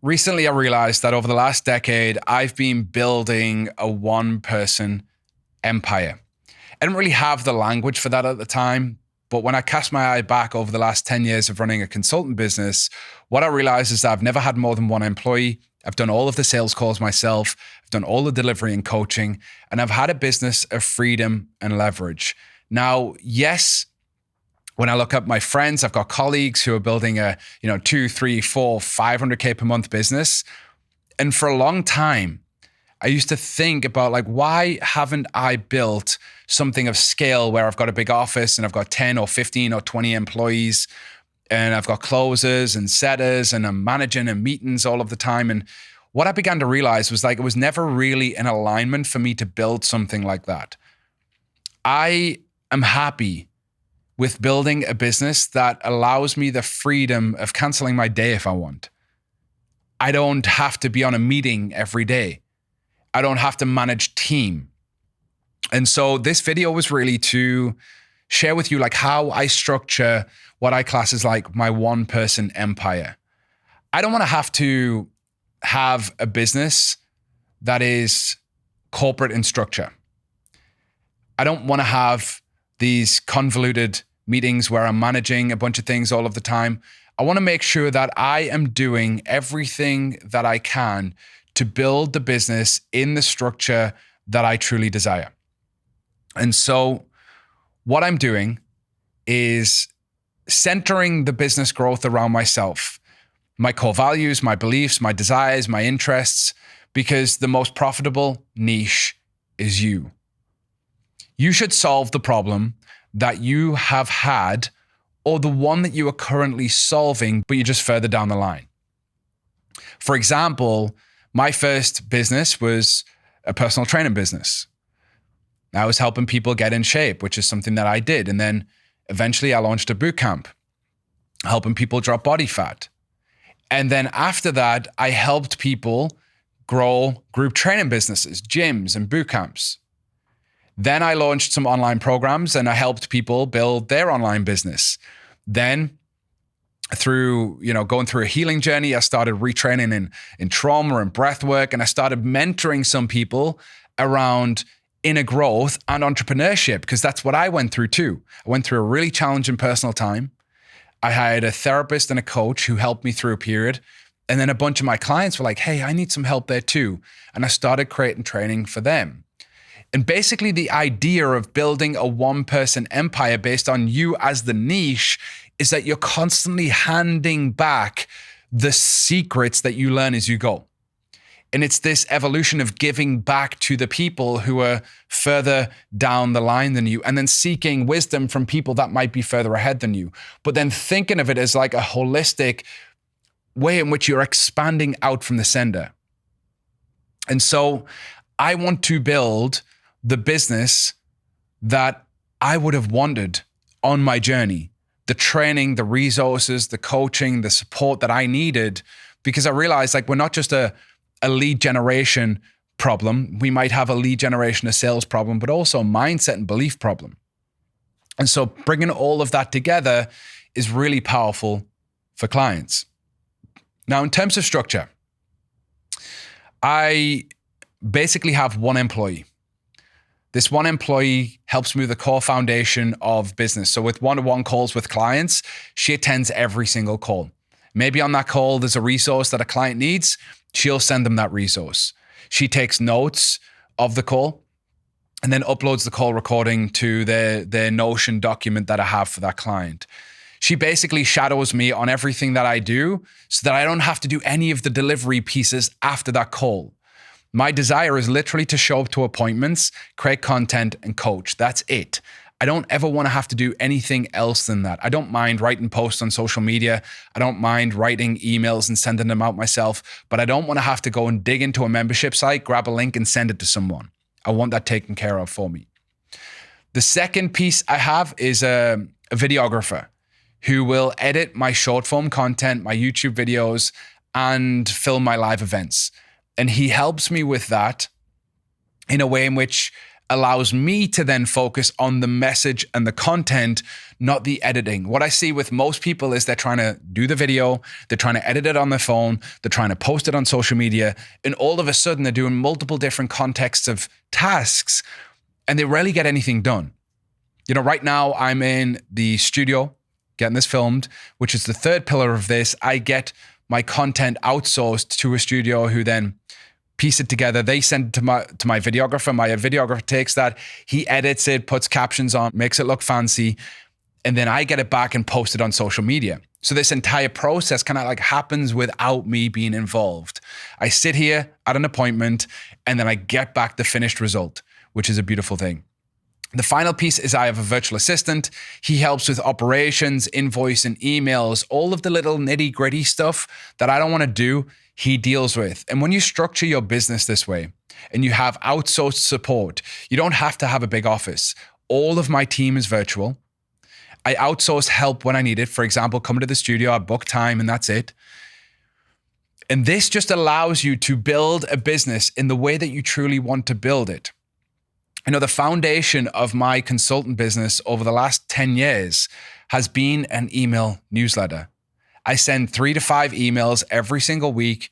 Recently, I realized that over the last decade, I've been building a one-person empire. I didn't really have the language for that at the time, but when I cast my eye back over the last 10 years of running a consultant business, what I realized is that I've never had more than one employee. I've done all of the sales calls myself. I've done all the delivery and coaching, and I've had a business of freedom and leverage. Now, yes, when I look at my friends, I've got colleagues who are building a, 2, 3, 4, 500K per month business. And for a long time, I used to think about why haven't I built something of scale where I've got a big office and I've got 10 or 15 or 20 employees and I've got closers and setters and I'm managing and meetings all of the time. And what I began to realize was it was never really an alignment for me to build something like that. I am happy with building a business that allows me the freedom of canceling my day if I want. I don't have to be on a meeting every day. I don't have to manage team. And so this video was really to share with you how I structure what I class as my one-person empire. I don't want to have a business that is corporate in structure. I don't want to have these convoluted meetings where I'm managing a bunch of things all of the time. I want to make sure that I am doing everything that I can to build the business in the structure that I truly desire. And so what I'm doing is centering the business growth around myself, my core values, my beliefs, my desires, my interests, because the most profitable niche is you. You should solve the problem that you have had or the one that you are currently solving, but you're just further down the line. For example, my first business was a personal training business. I was helping people get in shape, which is something that I did. And then eventually I launched a boot camp, helping people drop body fat. And then after that, I helped people grow group training businesses, gyms and boot camps. Then I launched some online programs and I helped people build their online business. Then through, going through a healing journey, I started retraining in trauma and breath work. And I started mentoring some people around inner growth and entrepreneurship, because that's what I went through too. I went through a really challenging personal time. I hired a therapist and a coach who helped me through a period. And then a bunch of my clients were like, hey, I need some help there too. And I started creating training for them. And basically the idea of building a one-person empire based on you as the niche is that you're constantly handing back the secrets that you learn as you go. And it's this evolution of giving back to the people who are further down the line than you, and then seeking wisdom from people that might be further ahead than you. But then thinking of it as a holistic way in which you're expanding out from the sender. And so I want to build the business that I would have wanted on my journey, the training, the resources, the coaching, the support that I needed, because I realized we're not just a lead generation problem. We might have a lead generation, a sales problem, but also a mindset and belief problem. And so bringing all of that together is really powerful for clients. Now, in terms of structure, I basically have one employee. This one employee helps me with the core foundation of business. So with one-to-one calls with clients, she attends every single call. Maybe on that call, there's a resource that a client needs. She'll send them that resource. She takes notes of the call and then uploads the call recording to their Notion document that I have for that client. She basically shadows me on everything that I do so that I don't have to do any of the delivery pieces after that call. My desire is literally to show up to appointments, create content, and coach. That's it. I don't ever want to have to do anything else than that. I don't mind writing posts on social media. I don't mind writing emails and sending them out myself, but I don't want to have to go and dig into a membership site, grab a link and send it to someone. I want that taken care of for me. The second piece I have is a videographer who will edit my short form content, my YouTube videos, and film my live events. And he helps me with that in a way in which allows me to then focus on the message and the content, not the editing. What I see with most people is they're trying to do the video, they're trying to edit it on their phone, they're trying to post it on social media, and all of a sudden they're doing multiple different contexts of tasks, and they rarely get anything done. You know, right now I'm in the studio getting this filmed, which is the third pillar of this. I get my content outsourced to a studio who then piece it together. They send it to my videographer. My videographer takes that, he edits it, puts captions on, makes it look fancy, and then I get it back and post it on social media. So this entire process kind of like happens without me being involved. I sit here at an appointment and then I get back the finished result, which is a beautiful thing. The final piece is I have a virtual assistant. He helps with operations, invoice and emails, all of the little nitty gritty stuff that I don't want to do, he deals with. And when you structure your business this way and you have outsourced support, you don't have to have a big office. All of my team is virtual. I outsource help when I need it. For example, come to the studio, I book time and that's it. And this just allows you to build a business in the way that you truly want to build it. You know, the foundation of my consultant business over the last 10 years has been an email newsletter. I send 3 to 5 emails every single week.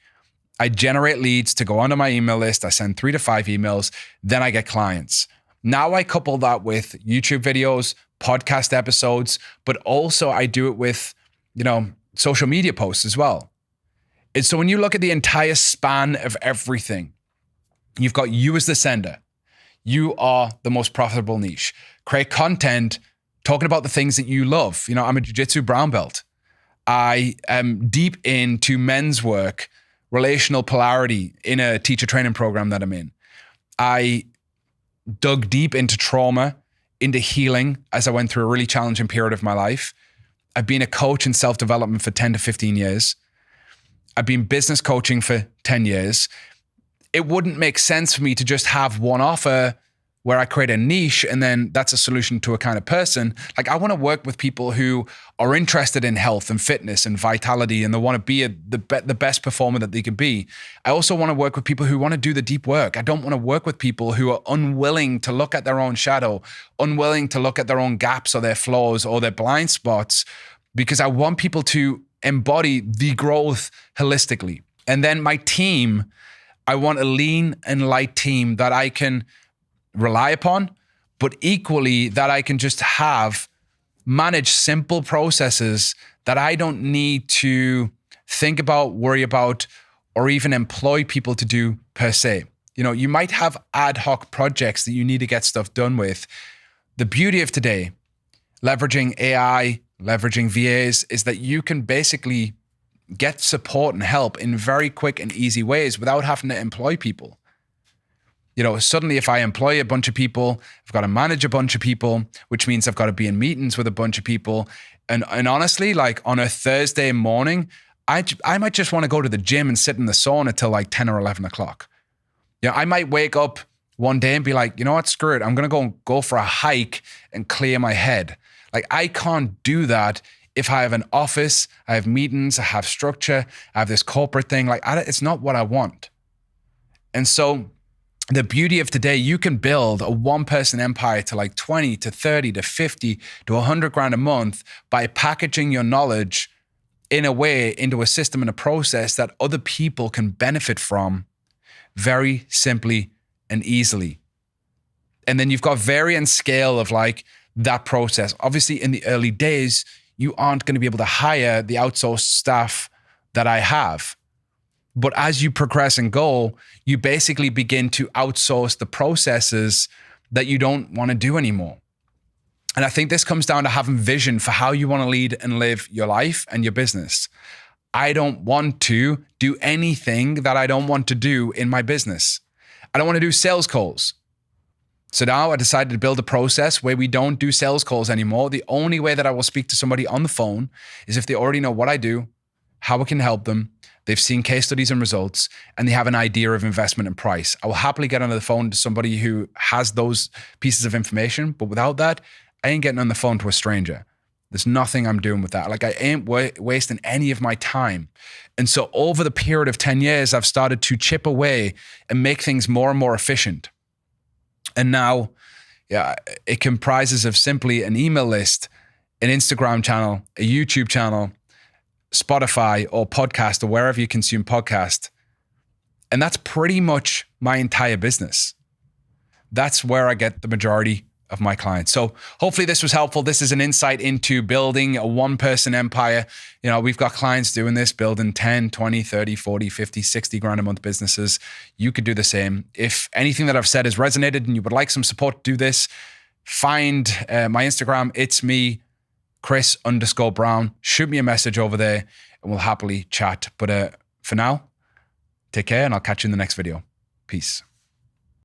I generate leads to go onto my email list. I send 3 to 5 emails. Then I get clients. Now I couple that with YouTube videos, podcast episodes, but also I do it with, you know, social media posts as well. And so when you look at the entire span of everything, you've got you as the sender. You are the most profitable niche. Create content talking about the things that you love. You know, I'm a jiu-jitsu brown belt. I am deep into men's work, relational polarity in a teacher training program that I'm in. I dug deep into trauma, into healing as I went through a really challenging period of my life. I've been a coach in self-development for 10 to 15 years. I've been business coaching for 10 years. It wouldn't make sense for me to just have one offer where I create a niche and then that's a solution to a kind of person. Like I want to work with people who are interested in health and fitness and vitality and they want to be the best performer that they can be. I also want to work with people who want to do the deep work. I don't want to work with people who are unwilling to look at their own shadow, unwilling to look at their own gaps or their flaws or their blind spots, because I want people to embody the growth holistically. And then my team, I want a lean and light team that I can rely upon, but equally that I can just manage simple processes that I don't need to think about, worry about, or even employ people to do per se. You know, you might have ad hoc projects that you need to get stuff done with. The beauty of today, leveraging AI, leveraging VAs, is that you can basically get support and help in very quick and easy ways without having to employ people. You know, suddenly if I employ a bunch of people, I've got to manage a bunch of people, which means I've got to be in meetings with a bunch of people. And honestly, like on a Thursday morning, I might just want to go to the gym and sit in the sauna till like 10 or 11 o'clock. You know, I might wake up one day and be like, you know what, screw it. I'm going to go for a hike and clear my head. Like I can't do that if I have an office, I have meetings, I have structure, I have this corporate thing. Like it's not what I want. And so the beauty of today, you can build a one-person empire to like 20 to 30 to 50 to 100 grand a month by packaging your knowledge in a way into a system and a process that other people can benefit from very simply and easily. And then you've got variant scale of like that process. Obviously in the early days, you aren't going to be able to hire the outsourced staff that I have. But as you progress and go, you basically begin to outsource the processes that you don't want to do anymore. And I think this comes down to having vision for how you want to lead and live your life and your business. I don't want to do anything that I don't want to do in my business. I don't want to do sales calls. So now I decided to build a process where we don't do sales calls anymore. The only way that I will speak to somebody on the phone is if they already know what I do, how I can help them, they've seen case studies and results, and they have an idea of investment and price. I will happily get on the phone to somebody who has those pieces of information, but without that, I ain't getting on the phone to a stranger. There's nothing I'm doing with that. Like I ain't wasting any of my time. And so over the period of 10 years, I've started to chip away and make things more and more efficient. And now, yeah, it comprises of simply an email list, an Instagram channel, a YouTube channel, Spotify or podcast or wherever you consume podcast. And that's pretty much my entire business. That's where I get the majority of my clients. So hopefully this was helpful. This is an insight into building a one-person empire. You know, we've got clients doing this, building 10, 20, 30, 40, 50, 60 grand a month businesses. You could do the same. If anything that I've said has resonated and you would like some support to do this, find my Instagram. It's me, Chris_Brown. Shoot me a message over there and we'll happily chat. But for now, take care and I'll catch you in the next video. Peace.